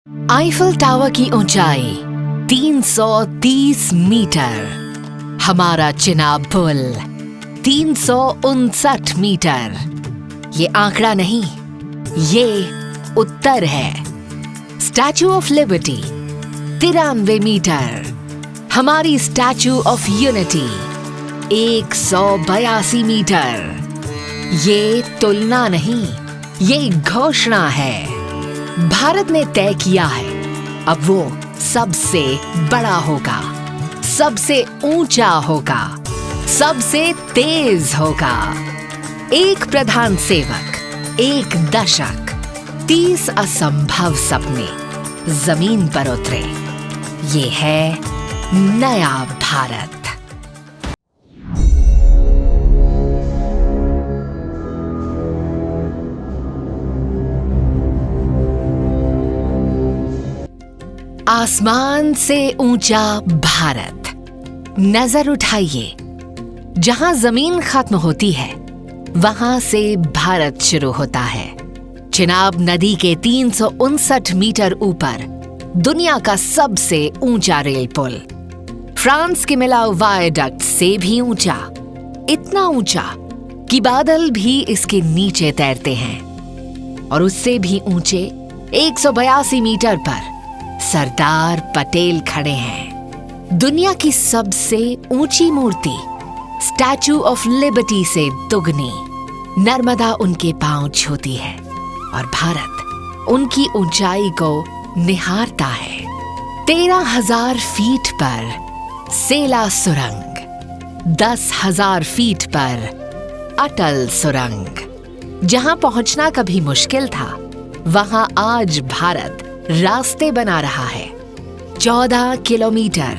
Eiffel tower की ऊंचाई 330 metre, हमारा चिनाब पुल 359 मीटर। ये आंकड़ा नहीं, ये उत्तर है। स्टैचू ऑफ लिबर्टी 93 मीटर, हमारी स्टैचू ऑफ यूनिटी 182 मीटर। ये तुलना नहीं, ये घोषणा है। भारत ने तय किया है, अब वो सबसे बड़ा होगा, सबसे ऊंचा होगा, सबसे तेज होगा। एक प्रधान सेवक, एक दशक, 30 असंभव सपने जमीन पर उतरे। ये है नया भारत। आसमान से ऊंचा भारत, नजर उठाइए। जहां जमीन खत्म होती है, वहां से भारत शुरू होता है। चिनाब नदी के 359 मीटर ऊपर दुनिया का सबसे ऊंचा रेल पुल, फ्रांस के मिलाव वायडक्ट से भी ऊंचा, इतना ऊंचा कि बादल भी इसके नीचे तैरते हैं। और उससे भी ऊंचे 182 मीटर पर सरदार पटेल खड़े हैं। दुनिया की सबसे ऊंची मूर्ति स्टैचू ऑफ लिबर्टी से दुगनी, नर्मदा उनके पांव छूती है और भारत उनकी ऊंचाई को निहारता है। 13,000 फीट पर सेला सुरंग, 10,000 फीट पर अटल सुरंग। जहां पहुंचना कभी मुश्किल था, वहां आज भारत रास्ते बना रहा है। 14 किलोमीटर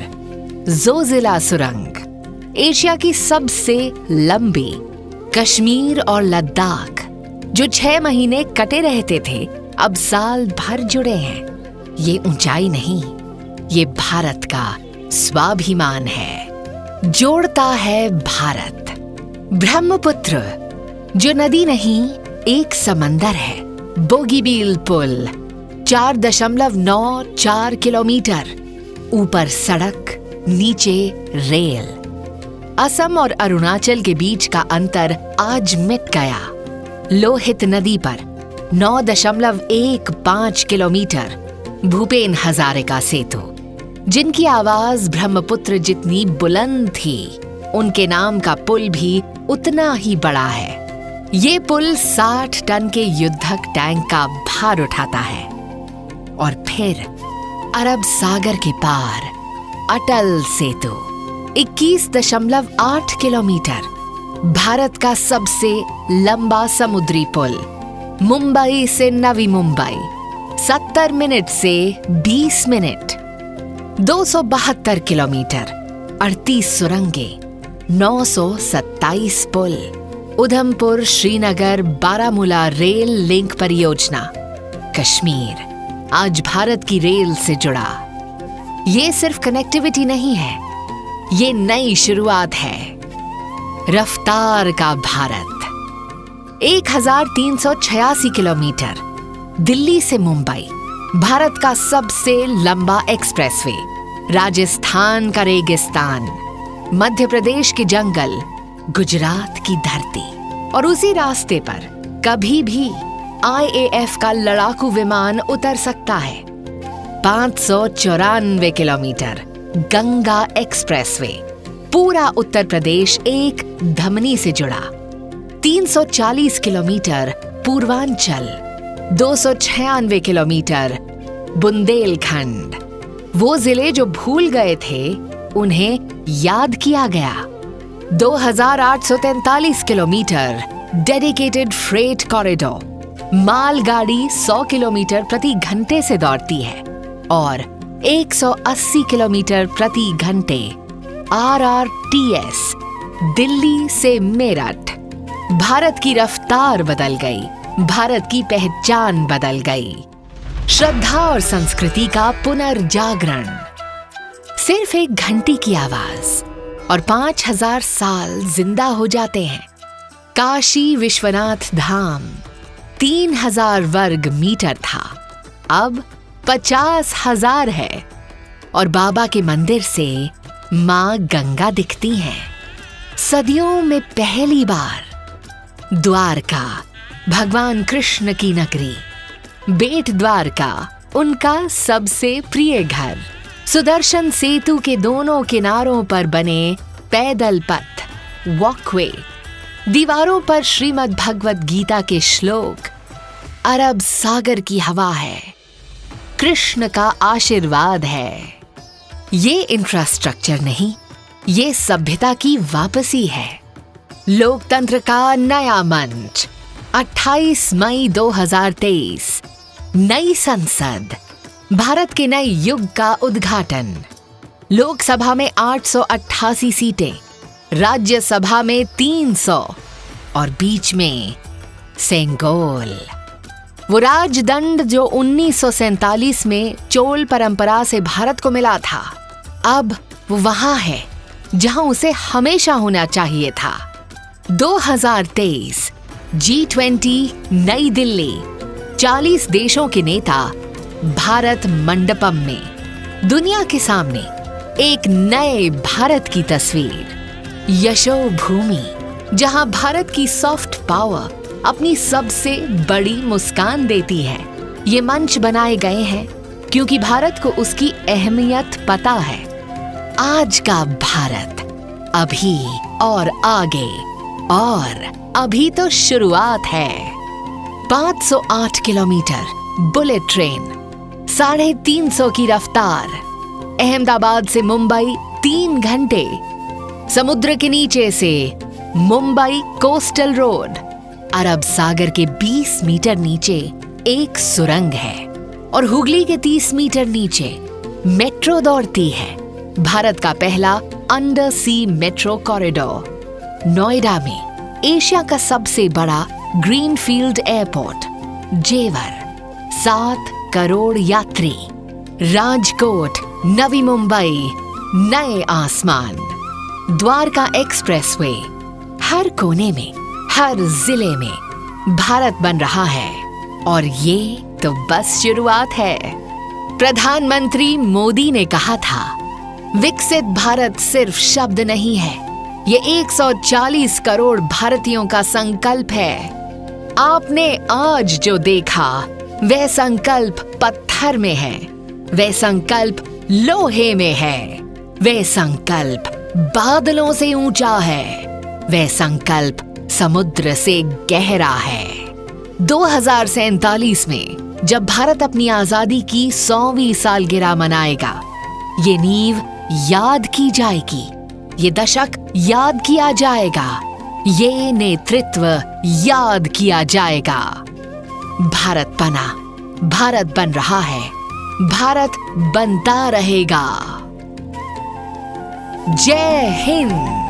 जोजिला सुरंग, एशिया की सबसे लंबी। कश्मीर और लद्दाख जो 6 महीने कटे रहते थे, अब साल भर जुड़े हैं। ये ऊंचाई नहीं, ये भारत का स्वाभिमान है। जोड़ता है भारत। ब्रह्मपुत्र जो नदी नहीं, एक समंदर है। बोगीबील पुल 4.94 किलोमीटर, ऊपर सड़क, नीचे रेल। असम और अरुणाचल के बीच का अंतर आज मिट गया। लोहित नदी पर 9.15 किलोमीटर, भूपेन हजारिका सेतु, जिनकी आवाज ब्रह्मपुत्र जितनी बुलंद थी, उनके नाम का पुल भी उतना ही बड़ा है। ये पुल 60 टन के युद्धक टैंक का भार उठाता है। और फिर अरब सागर के पार अटल सेतु 21.8 किलोमीटर, भारत का सबसे लंबा समुद्री पुल। मुंबई से नवी मुंबई 70 मिनट से 20 मिनट। 272 किलोमीटर, 38 सुरंगें, 927 पुल। उधमपुर श्रीनगर बारामूला रेल लिंक परियोजना। कश्मीर आज भारत की रेल से जुड़ा। ये सिर्फ कनेक्टिविटी नहीं है, ये नई शुरुआत है। रफ्तार का भारत 1386 किलोमीटर, दिल्ली से मुंबई, भारत का सबसे लंबा एक्सप्रेसवे। राजस्थान का रेगिस्तान, मध्य प्रदेश के जंगल, गुजरात की धरती। और उसी रास्ते पर कभी भी IAF का लड़ाकू विमान उतर सकता है। 594 किलोमीटर गंगा एक्सप्रेसवे, पूरा उत्तर प्रदेश एक धमनी से जुड़ा। 340 किलोमीटर पूर्वांचल, 296 किलोमीटर बुंदेलखंड। वो जिले जो भूल गए थे, उन्हें याद किया गया। 2843 किलोमीटर डेडिकेटेड फ्रेट कॉरिडोर, मालगाड़ी 100 किलोमीटर प्रति घंटे से दौड़ती है और 180 किलोमीटर प्रति घंटे RRTS, दिल्ली से मेरठ। भारत की रफ्तार बदल गई, भारत की पहचान बदल गई। श्रद्धा और संस्कृति का पुनर्जागरण। सिर्फ एक घंटी की आवाज और 5000 साल जिंदा हो जाते हैं। काशी विश्वनाथ धाम 3000 वर्ग मीटर था, अब 50,000 है और बाबा के मंदिर से मां गंगा दिखती हैं। सदियों में पहली बार द्वारका, भगवान कृष्ण की नगरी, बेट द्वारका उनका सबसे प्रिय घर, सुदर्शन सेतु के दोनों किनारों पर बने पैदल पथ, वॉकवे, दीवारों पर श्रीमद् भगवत गीता के श्लोक, अरब सागर की हवा है, कृष्ण का आशीर्वाद है। ये इंफ्रास्ट्रक्चर नहीं, ये सभ्यता की वापसी है। लोकतंत्र का नया मंच, 28 मई 2023, नई संसद, भारत के नए युग का उद्घाटन। लोकसभा में 888 सीटें, राज्यसभा में 300 और बीच में सेंगोल, वो राजदंड जो 1947 में चोल परंपरा से भारत को मिला था। अब वो वहां है जहां उसे हमेशा होना चाहिए था। 2023 G20 नई दिल्ली, 40 देशों के नेता भारत मंडपम में, दुनिया के सामने एक नए भारत की तस्वीर। यशो भूमि, जहां भारत की सॉफ्ट पावर अपनी सबसे बड़ी मुस्कान देती है। ये मंच बनाए गए हैं क्योंकि भारत को उसकी अहमियत पता है। आज का भारत अभी और आगे, और अभी तो शुरुआत है। 508 किलोमीटर बुलेट ट्रेन, 350 की रफ्तार, अहमदाबाद से मुंबई 3 घंटे, समुद्र के नीचे से मुंबई कोस्टल रोड, अरब सागर के 20 मीटर नीचे एक सुरंग है और हुगली के 30 मीटर नीचे मेट्रो दौड़ती है। भारत का पहला अंडर सी मेट्रो कॉरिडोर। नोएडा में एशिया का सबसे बड़ा ग्रीनफील्ड एयरपोर्ट, जेवर, 7 करोड़ यात्री। राजकोट, नवी मुंबई, नए आसमान, द्वारका एक्सप्रेसवे, हर कोने में, हर जिले में भारत बन रहा है और ये तो बस शुरुआत है। प्रधानमंत्री मोदी ने कहा था, विकसित भारत सिर्फ शब्द नहीं है, ये 140 करोड़ भारतीयों का संकल्प है। आपने आज जो देखा वह संकल्प पत्थर में है, वह संकल्प लोहे में है, वह संकल्प बादलों से ऊंचा है, वह संकल्प समुद्र से गहरा है। 2047 में जब भारत अपनी आजादी की 100वीं सालगिरह मनाएगा, ये नींव याद की जाएगी, ये दशक याद किया जाएगा, ये नेतृत्व याद किया जाएगा। भारत बना, भारत बन रहा है, भारत बनता रहेगा। जय हिंद।